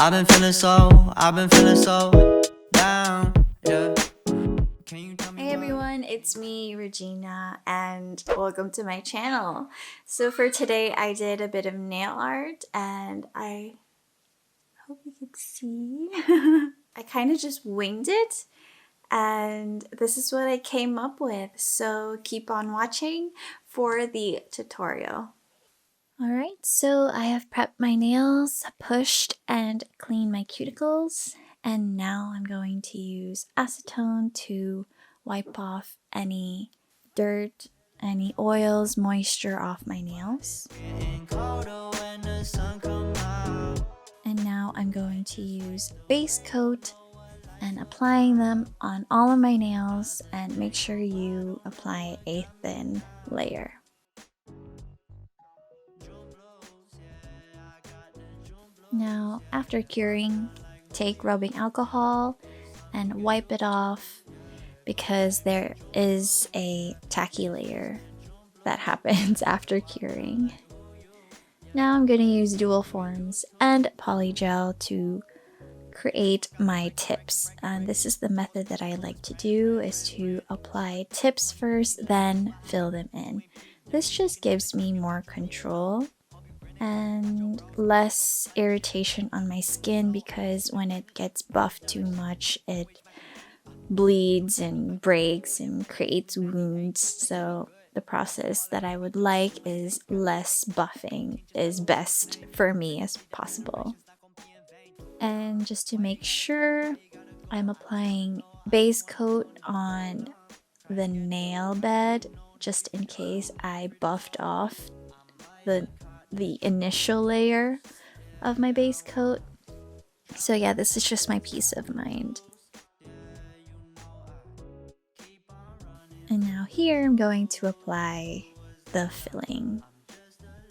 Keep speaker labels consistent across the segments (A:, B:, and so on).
A: I've been feeling so down, yeah.
B: Hey everyone, it's me, Regina, and welcome to my channel. So for today, I did a bit of nail art, and I hope you can see. I kind of just winged it, and this is what I came up with. So keep on watching for the tutorial. Alright, so I have prepped my nails, pushed and cleaned my cuticles, and now I'm going to use acetone to wipe off any dirt, any oils, moisture off my nails. And now I'm going to use base coat and applying them on all of my nails, and make sure you apply a thin layer. Now, after curing, take rubbing alcohol and wipe it off because there is a tacky layer that happens after curing. Now I'm going to use dual forms and polygel to create my tips, and this is the method that I like to do, is to apply tips first, then fill them in. This just gives me more control and less irritation on my skin, because when it gets buffed too much, it bleeds and breaks and creates wounds. So the process that I would like is less buffing is best for me as possible. And just to make sure, I'm applying base coat on the nail bed just in case I buffed off the initial layer of my base coat. So yeah, this is just my peace of mind. And now here I'm going to apply the filling.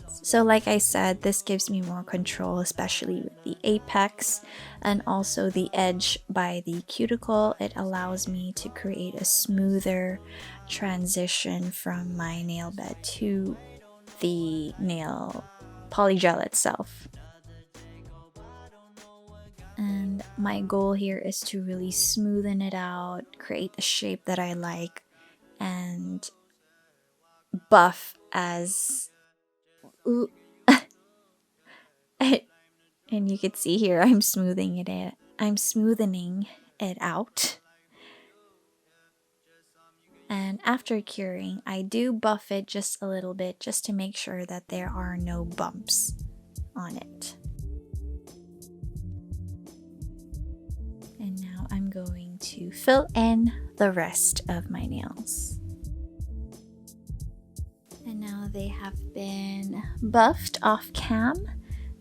B: So like I said, this gives me more control, especially with the apex and also the edge by the cuticle. It allows me to create a smoother transition from my nail bed to the nail polygel itself. And my goal here is to really smoothen it out, create the shape that I like, and buff as and you can see here I'm smoothening it out. And after curing, I do buff it just a little bit just to make sure that there are no bumps on it. And now I'm going to fill in the rest of my nails. And now they have been buffed off cam.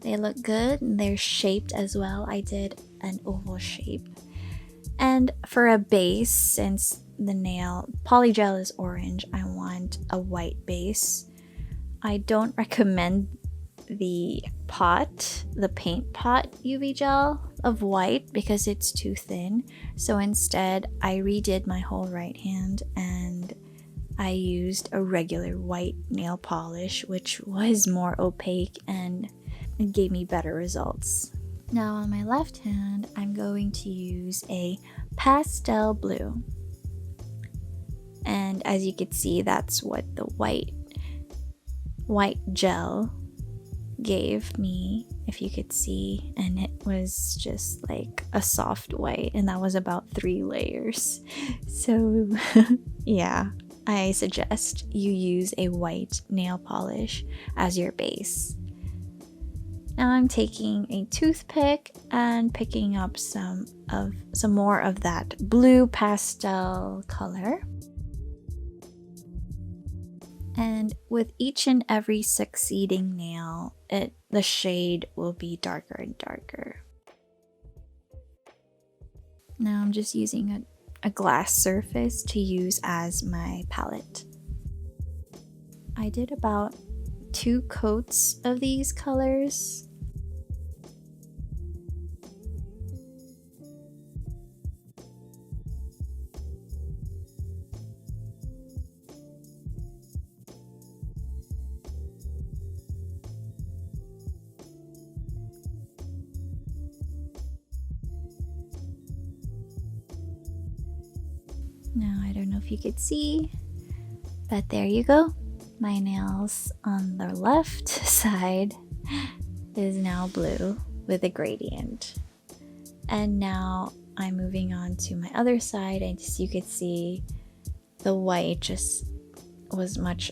B: They look good and they're shaped as well. I did an oval shape. And for a base, since the nail polygel is orange, I want a white base. I don't recommend the paint pot UV gel of white because it's too thin. So instead, I redid my whole right hand and I used a regular white nail polish, which was more opaque and it gave me better results. Now on my left hand, I'm going to use a pastel blue. And as you can see, that's what the white gel gave me, if you could see, and it was just like a soft white, and that was about 3 layers. So yeah, I suggest you use a white nail polish as your base. Now I'm taking a toothpick and picking up some more of that blue pastel color. And with each and every succeeding nail, the shade will be darker and darker. Now I'm just using a glass surface to use as my palette. I did about 2 coats of these colors. Now, I don't know if you could see, but there you go. My nails on the left side is now blue with a gradient. And now I'm moving on to my other side, and as you could see, the white just was much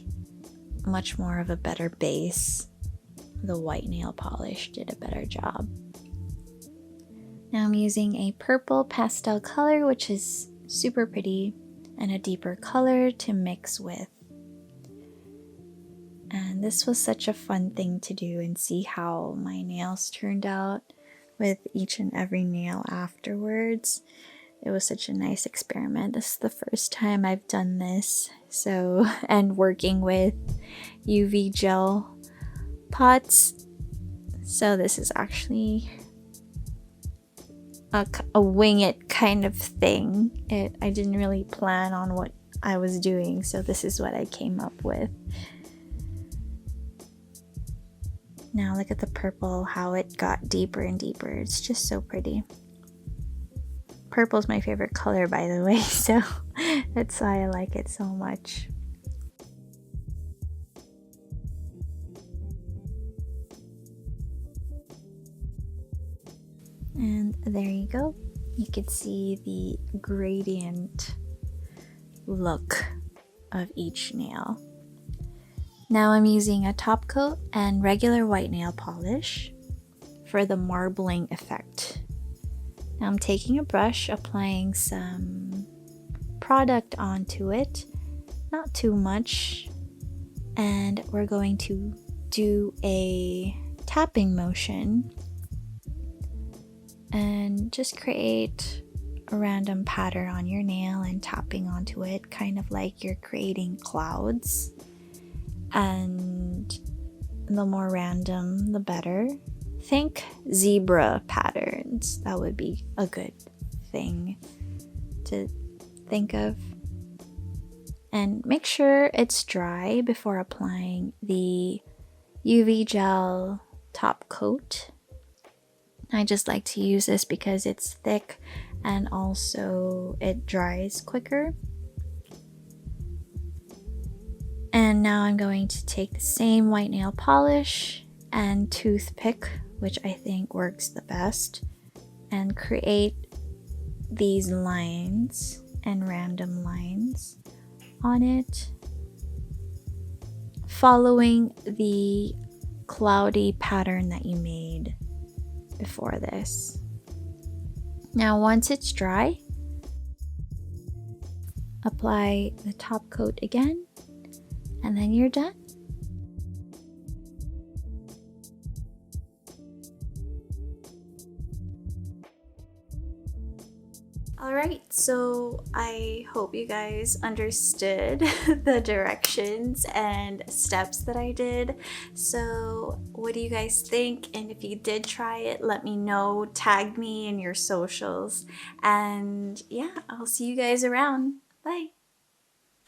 B: more of a better base. The white nail polish did a better job. Now I'm using a purple pastel color, which is super pretty, and a deeper color to mix with. And this was such a fun thing to do and see how my nails turned out with each and every nail afterwards. It was such a nice experiment. This is the first time I've done this. So, and working with UV gel pots. So this is actually a wing it kind of thing. I didn't really plan on what I was doing, so this is what I came up with. Now look at the purple, how it got deeper and deeper. It's just so pretty. Purple's my favorite color, by the way, so that's why I like it so much. And there you go. You could see the gradient look of each nail. Now I'm using a top coat and regular white nail polish for the marbling effect. Now I'm taking a brush, applying some product onto it, not too much, and we're going to do a tapping motion and just create a random pattern on your nail and tapping onto it, kind of like you're creating clouds. And the more random, the better. Think zebra patterns. That would be a good thing to think of. And make sure it's dry before applying the UV gel top coat. I just like to use this because it's thick and also it dries quicker. And now I'm going to take the same white nail polish and toothpick, which I think works the best, and create these lines and random lines on it, following the cloudy pattern that you made before this. Now once it's dry, apply the top coat again, and then you're done. Alright, so I hope you guys understood the directions and steps that I did. So what do you guys think? And if you did try it, let me know. Tag me in your socials. And yeah, I'll see you guys around. Bye!